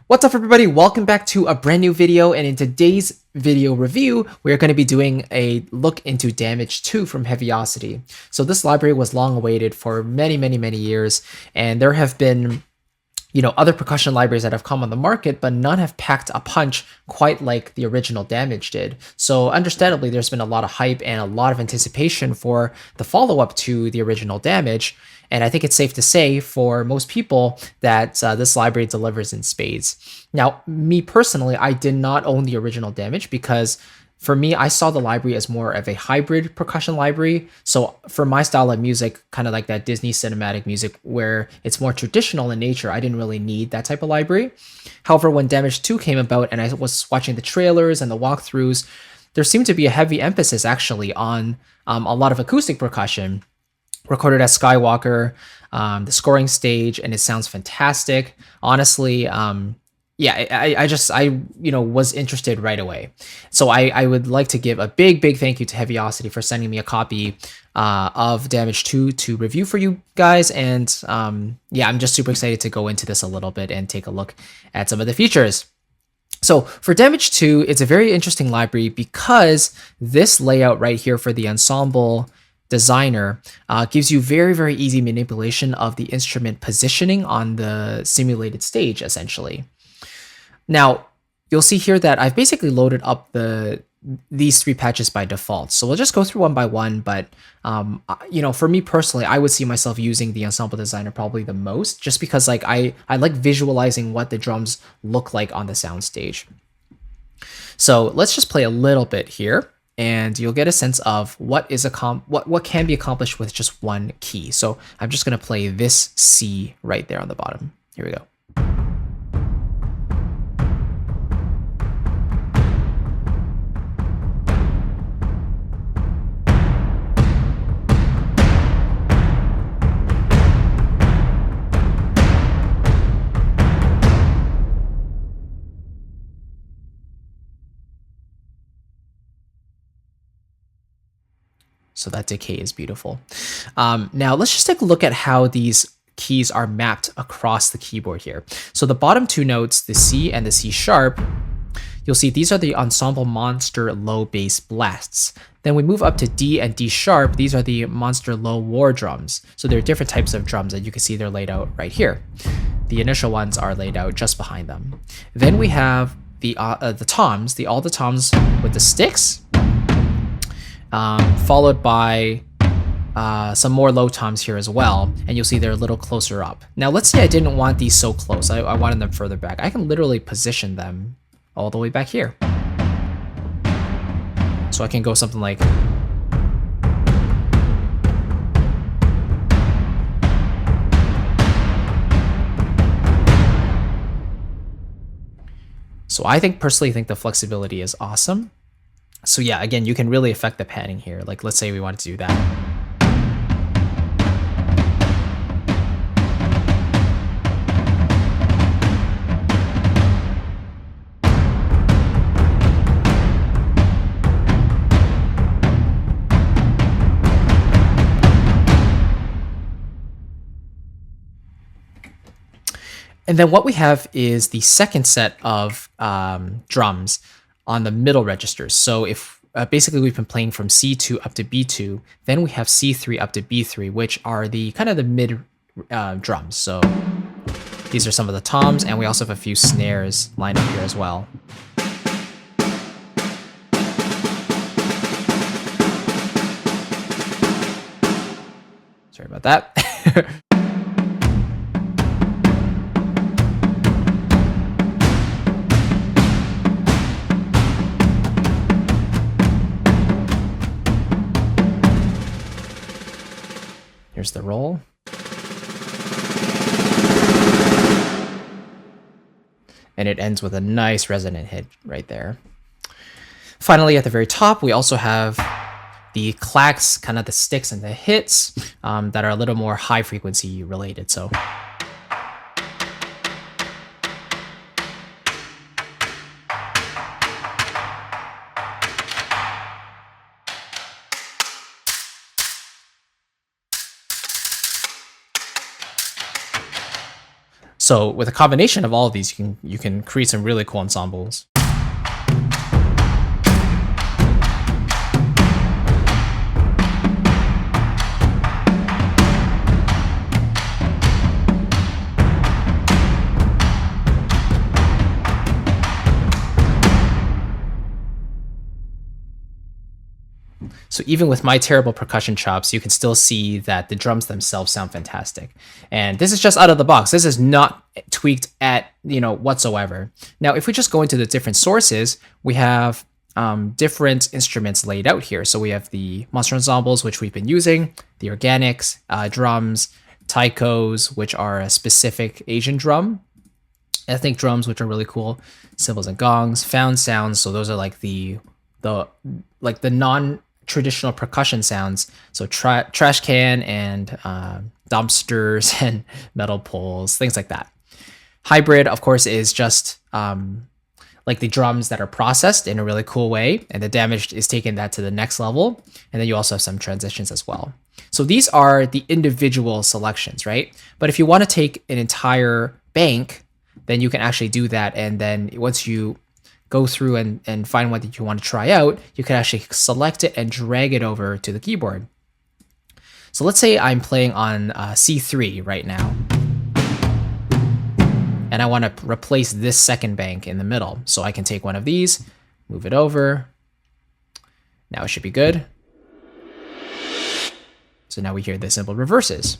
What's up everybody, welcome back to a brand new video, and in today's video review, we're going to be doing a look into Damage 2 from Heavyocity. So this library was long awaited for many years, and there have been other percussion libraries that have come on the market, but none have packed a punch quite like the original Damage did. So understandably, there's been a lot of hype and a lot of anticipation for the follow-up to the original Damage. And I think it's safe to say for most people that this library delivers in spades. Now, me personally, I did not own the original Damage because for me, I saw the library as more of a hybrid percussion library. So for my style of music, kind of like that Disney cinematic music where it's more traditional in nature, I didn't really need that type of library. However, when Damage 2 came about and I was watching the trailers and the walkthroughs, there seemed to be a heavy emphasis actually on a lot of acoustic percussion recorded at Skywalker, the scoring stage, and it sounds fantastic. Honestly, yeah, I was interested right away. So I would like to give a big thank you to Heavyocity for sending me a copy of Damage 2 to review for you guys. And yeah, I'm just super excited to go into this a little bit and take a look at some of the features. So for Damage 2, it's a very interesting library because this layout right here for the ensemble designer gives you very easy manipulation of the instrument positioning on the simulated stage, essentially. Now, you'll see here that I've basically loaded up these three patches by default. So we'll just go through one by one, but for me personally, I would see myself using the ensemble designer probably the most, just because like I like visualizing what the drums look like on the soundstage. So let's just play a little bit here, and you'll get a sense of what can be accomplished with just one key. So I'm just gonna play this C right there on the bottom. Here we go. So that decay is beautiful. Now let's just take a look at how these keys are mapped across the keyboard here. So the bottom two notes, the C and the C sharp, you'll see these are the ensemble monster low bass blasts. Then we move up to D and D sharp. These are the monster low war drums. So there are different types of drums, and you can see they're laid out right here. The initial ones are laid out just behind them. Then we have the toms, all the toms with the sticks, followed by some more low toms here as well, and you'll see they're a little closer up. Now let's say I didn't want these so close, I wanted them further back. I can literally position them all the way back here. So I can go something like... So I personally think the flexibility is awesome. So yeah, again, you can really affect the panning here. Like let's say we wanted to do that. And then what we have is the second set of drums on the middle registers. So if basically we've been playing from C2 up to B2, then we have C3 up to B3, which are the kind of the mid drums. So these are some of the toms, and we also have a few snares lined up here as well. Sorry about that. Here's the roll. And it ends with a nice resonant hit right there. Finally, at the very top, we also have the clacks, kind of the sticks and the hits that are a little more high frequency related. So So with a combination of all of these, you can create some really cool ensembles. So even with my terrible percussion chops, you can still see that the drums themselves sound fantastic. And this is just out of the box. This is not tweaked at, whatsoever. Now, if we just go into the different sources, we have different instruments laid out here. So we have the monster ensembles, which we've been using, the organics, drums, taikos, which are a specific Asian drum, ethnic drums, which are really cool, cymbals and gongs, found sounds. So those are like the non-traditional percussion sounds. So trash can and dumpsters and metal poles, things like that. Hybrid, of course, is just like the drums that are processed in a really cool way, and the damage is taking that to the next level. And then you also have some transitions as well. So these are the individual selections, right? But if you want to take an entire bank, then you can actually do that. And then once you go through and find one that you want to try out, you can actually select it and drag it over to the keyboard. So let's say I'm playing on C3 right now, and I want to replace this second bank in the middle. So I can take one of these, move it over. Now it should be good. So now we hear the cymbal reverses.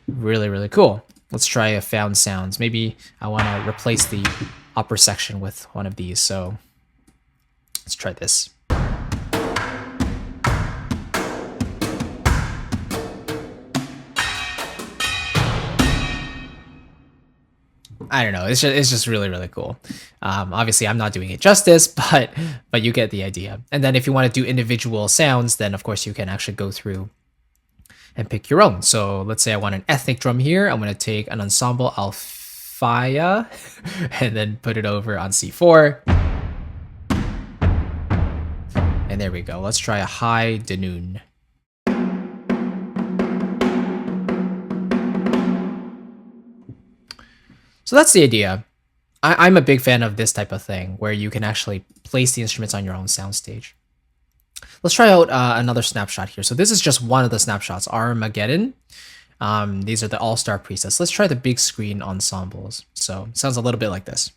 Really, really cool. Let's try a found sounds. Maybe I want to replace the upper section with one of these. So let's try this. I don't know. It's just really, really cool. Obviously, I'm not doing it justice, but you get the idea. And then if you want to do individual sounds, then of course you can actually go through and pick your own. So let's say I want an ethnic drum here. I'm going to take an ensemble alfaya and then put it over on C4. And there we go. Let's try a high Danun. So that's the idea. I'm a big fan of this type of thing where you can actually place the instruments on your own soundstage. Let's try out another snapshot here. So this is just one of the snapshots, Armageddon. These are the all-star presets. Let's try the big screen ensembles. So it sounds a little bit like this.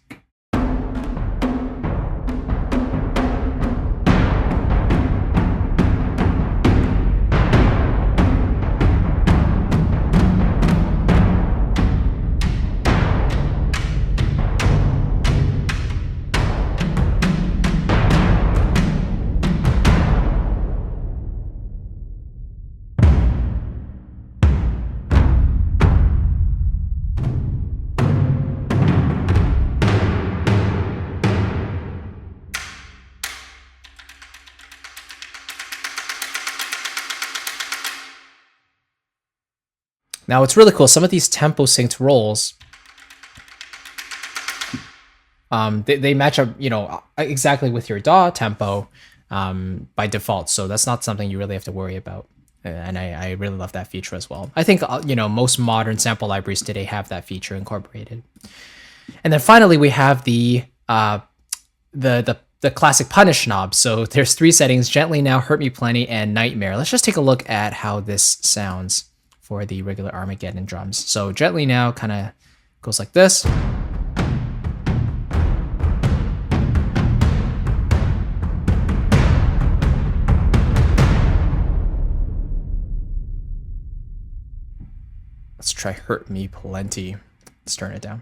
Now it's really cool. Some of these tempo synced rolls, they match up, exactly with your DAW tempo by default. So that's not something you really have to worry about. And I really love that feature as well. I think most modern sample libraries today have that feature incorporated. And then finally we have the classic punish knob. So there's 3 settings: Gently Now, Hurt Me Plenty, and Nightmare. Let's just take a look at how this sounds for the regular Armageddon drums. So Gently Now kind of goes like this. Let's try Hurt Me Plenty. Let's turn it down.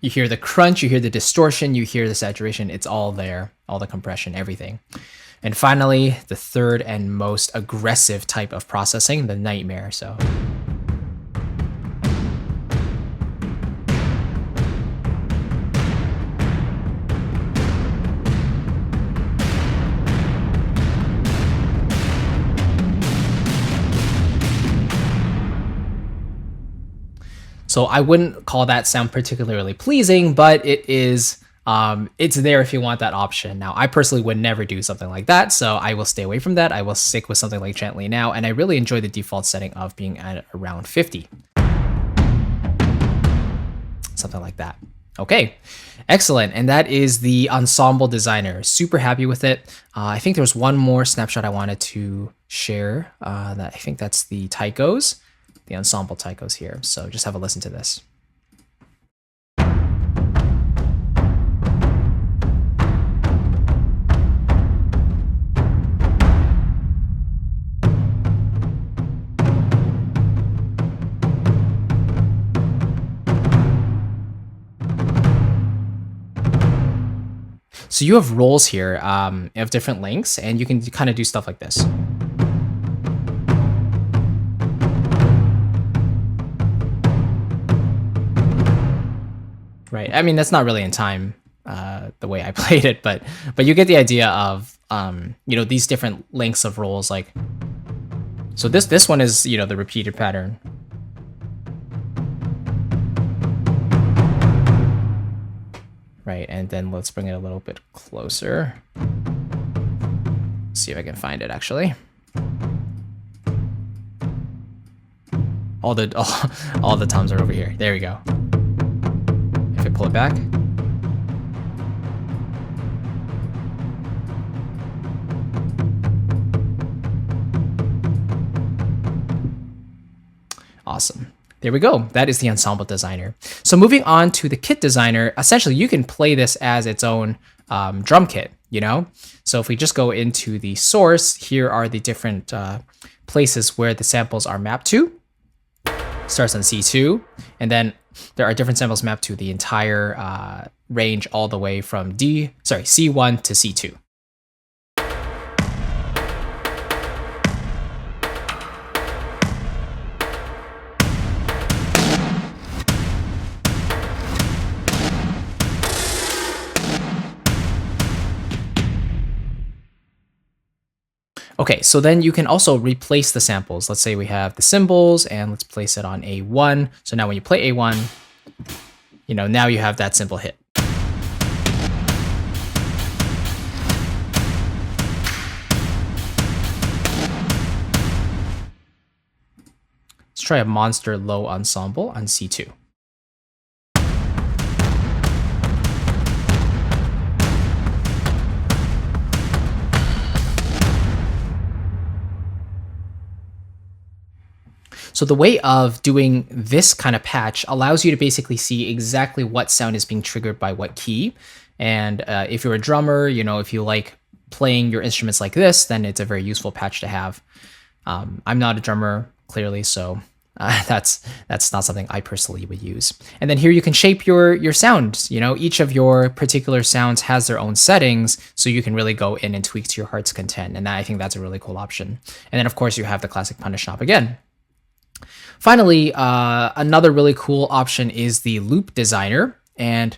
You hear the crunch, you hear the distortion, you hear the saturation. It's all there, all the compression, everything. And finally, the third and most aggressive type of processing, the Nightmare. So So I wouldn't call that sound particularly pleasing, but it is, it's there if you want that option. Now, I personally would never do something like that, so I will stay away from that. I will stick with something like Gently Now, and I really enjoy the default setting of being at around 50. Something like that. Okay, excellent. And that is the Ensemble Designer. Super happy with it. I think there was one more snapshot I wanted to share. That I think that's the taikos, the ensemble taikos here. So just have a listen to this. So you have rolls here of different lengths, and you can kind of do stuff like this. Right. I mean, that's not really in time the way I played it, but you get the idea of you know, these different lengths of rolls. Like, so this one is, you know, the repeated pattern. Right, and then let's bring it a little bit closer. See if I can find it actually. All the toms are over here. There we go. If I pull it back. Awesome. There we go. That is the Ensemble Designer. So moving on to the Kit Designer, essentially you can play this as its own drum kit, you know? So if we just go into the source, here are the different places where the samples are mapped to. Starts on C2, and then there are different samples mapped to the entire range all the way from C1 to C2. Okay, so then you can also replace the samples. Let's say we have the cymbals and let's place it on A1. So now when you play A1, you know, now you have that simple hit. Let's try a monster low ensemble on C2. So the way of doing this kind of patch allows you to basically see exactly what sound is being triggered by what key. And if you're a drummer, you know, if you like playing your instruments like this, then it's a very useful patch to have. I'm not a drummer, clearly, so that's not something I personally would use. And then here you can shape your sounds. You know, each of your particular sounds has their own settings, so you can really go in and tweak to your heart's content. And I think that's a really cool option. And then of course you have the classic punish knob again. Finally, another really cool option is the loop designer. And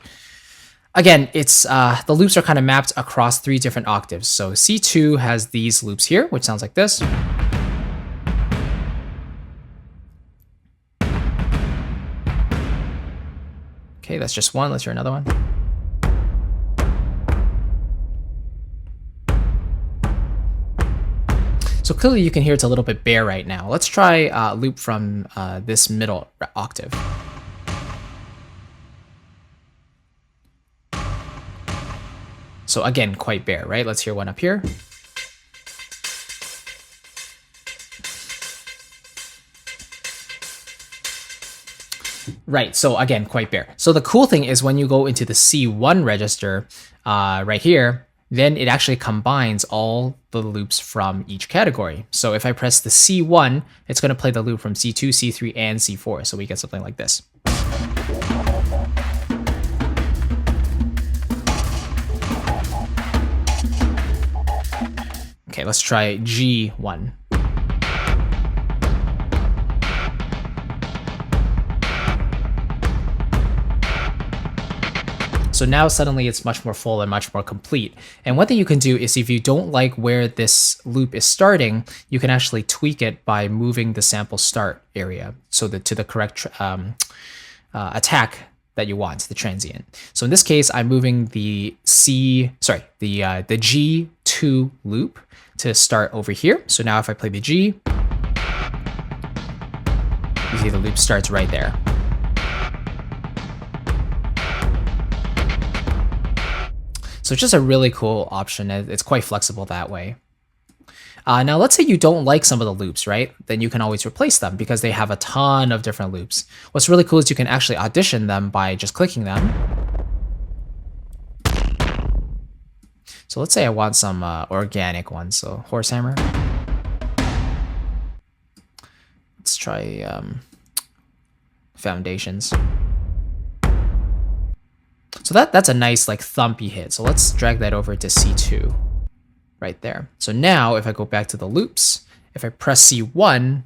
again, it's the loops are kind of mapped across 3 different octaves. So C2 has these loops here, which sounds like this. Okay, that's just one. Let's hear another one. So clearly you can hear it's a little bit bare right now. Let's try loop from this middle octave. So again, quite bare, right? Let's hear one up here. Right, so again, quite bare. So the cool thing is when you go into the C1 register right here, then it actually combines all the loops from each category. So if I press the C1, it's going to play the loop from C2, C3, and C4. So we get something like this. Okay, let's try G1. So now suddenly it's much more full and much more complete. And one thing you can do is if you don't like where this loop is starting, you can actually tweak it by moving the sample start area so that to the correct attack that you want, the transient. So in this case, I'm moving the the G2 loop to start over here. So now if I play the G, you see the loop starts right there. So it's just a really cool option. It's quite flexible that way. Now, let's say you don't like some of the loops, right? Then you can always replace them because they have a ton of different loops. What's really cool is you can actually audition them by just clicking them. So let's say I want some organic ones. So horse hammer. Let's try foundations. So that's a nice like thumpy hit. So let's drag that over to C2 right there. So now if I go back to the loops, if I press C1,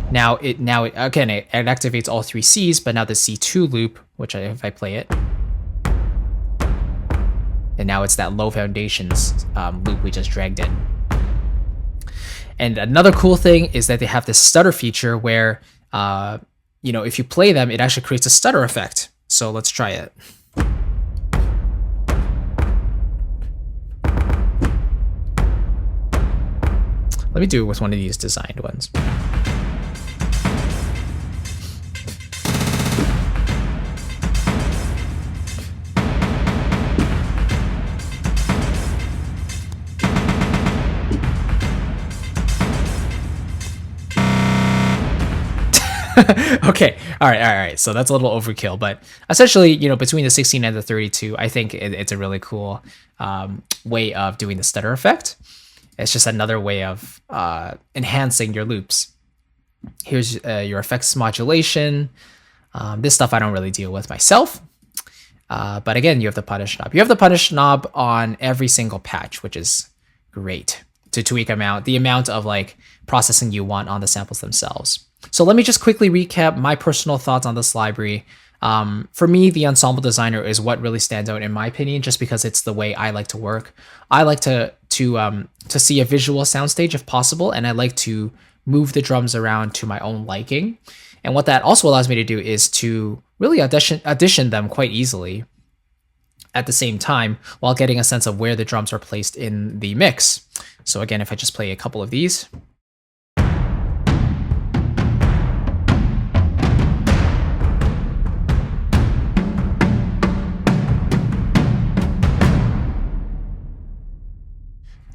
now it again it activates all 3 C's, but now the C2 loop, which if I play it, and now it's that low foundations loop we just dragged in. And another cool thing is that they have this stutter feature where you know, if you play them, it actually creates a stutter effect. So let's try it. Let me do it with one of these designed ones. Okay, all right. So that's a little overkill, but essentially, you know, between the 16 and the 32, I think it's a really cool way of doing the stutter effect. It's just another way of enhancing your loops. Here's your effects modulation. This stuff I don't really deal with myself. But again, you have the punish knob. You have the punish knob on every single patch, which is great to tweak the amount of like processing you want on the samples themselves. So let me just quickly recap my personal thoughts on this library. For me, the ensemble designer is what really stands out in my opinion, just because it's the way I like to work. I like to see a visual soundstage if possible, and I like to move the drums around to my own liking. And what that also allows me to do is to really audition them quite easily at the same time while getting a sense of where the drums are placed in the mix. So again, if I just play a couple of these.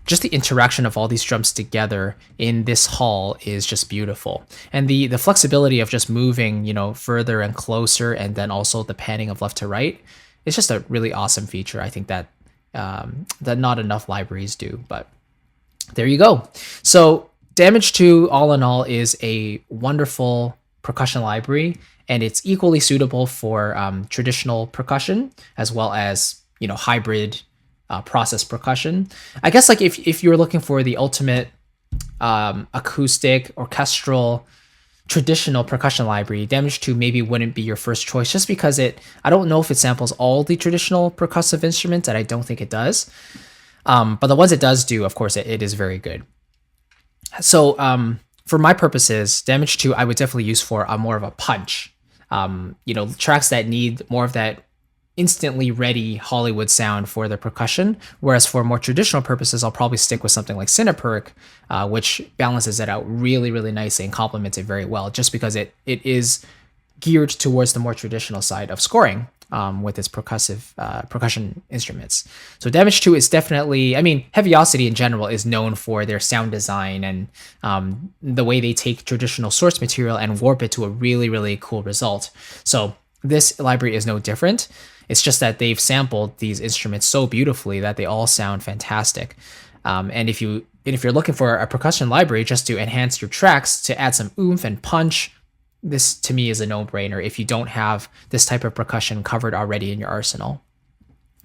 Just the interaction of all these drums together in this hall is just beautiful. And the flexibility of just moving, you know, further and closer, and then also the panning of left to right, it's just a really awesome feature. I think that that not enough libraries do, but there you go. So Damage 2, all in all, is a wonderful percussion library, and it's equally suitable for traditional percussion as well as, you know, hybrid process percussion. I guess like if you're looking for the ultimate acoustic, orchestral, traditional percussion library, Damage 2 maybe wouldn't be your first choice, just because I don't know if it samples all the traditional percussive instruments, and I don't think it does. But the ones it does do, of course, it is very good. So for my purposes, Damage 2 I would definitely use for more of a punch. You know, tracks that need more of that instantly ready Hollywood sound for the percussion, whereas for more traditional purposes, I'll probably stick with something like Cineperc, which balances it out really, really nicely and complements it very well, just because it is geared towards the more traditional side of scoring with its percussive percussion instruments. So Damage 2 is definitely, I mean, Heavyocity in general is known for their sound design and the way they take traditional source material and warp it to a really, really cool result. So this library is no different. It's just that they've sampled these instruments so beautifully that they all sound fantastic. And if you're looking for a percussion library just to enhance your tracks, to add some oomph and punch, this to me is a no-brainer if you don't have this type of percussion covered already in your arsenal.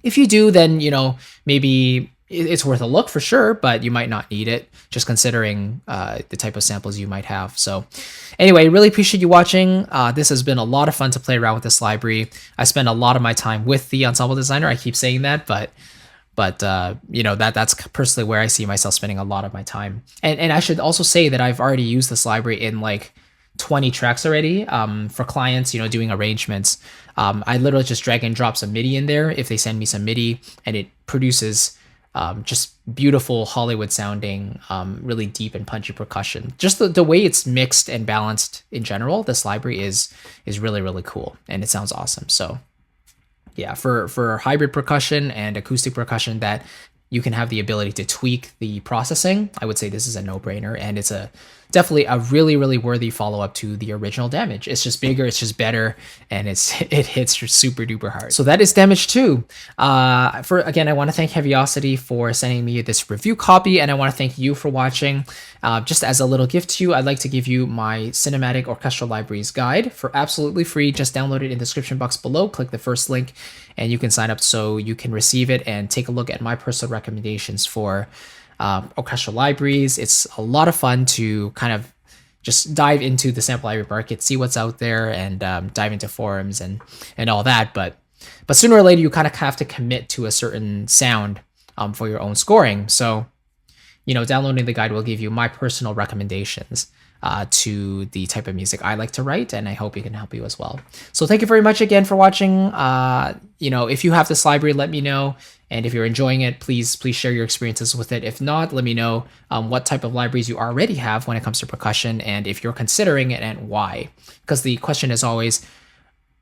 If you do, then, you know, maybe it's worth a look for sure, but you might not need it, just considering the type of samples you might have. So anyway, really appreciate you watching. This has been a lot of fun to play around with this library. I spend a lot of my time with the ensemble designer. I keep saying that, but you know, that's personally where I see myself spending a lot of my time. And I should also say that I've already used this library in like 20 tracks already. For clients, you know, doing arrangements, I literally just drag and drop some MIDI in there if they send me some MIDI, and it produces just beautiful Hollywood sounding, really deep and punchy percussion. Just the way it's mixed and balanced in general, this library is really, really cool, and it sounds awesome. So yeah, for hybrid percussion and acoustic percussion that you can have the ability to tweak the processing, I would say this is a no-brainer, and it's definitely a really, really worthy follow-up to the original Damage. It's just bigger, it's just better, and it hits super duper hard. So that is Damage 2. Again, I want to thank Heavyocity for sending me this review copy, and I want to thank you for watching. Just as a little gift to you, I'd like to give you my Cinematic Orchestral Libraries guide for absolutely free. Just download it in the description box below, click the first link, and you can sign up so you can receive it and take a look at my personal recommendations for orchestral libraries. It's a lot of fun to kind of just dive into the sample library market, see what's out there, and dive into forums and all that. But sooner or later, you kind of have to commit to a certain sound for your own scoring. So, you know, downloading the guide will give you my personal recommendations to the type of music I like to write, and I hope it can help you as well. So thank you very much again for watching. You know, if you have this library, let me know. And if you're enjoying it, please share your experiences with it. If not, let me know what type of libraries you already have when it comes to percussion, and if you're considering it and why. Because the question is always,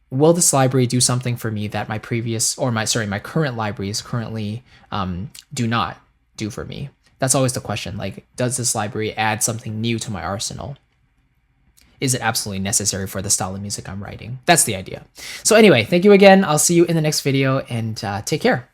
will this library do something for me that my current libraries currently do not do for me? That's always the question. Like, does this library add something new to my arsenal? Is it absolutely necessary for the style of music I'm writing? That's the idea. So anyway, thank you again. I'll see you in the next video, and take care.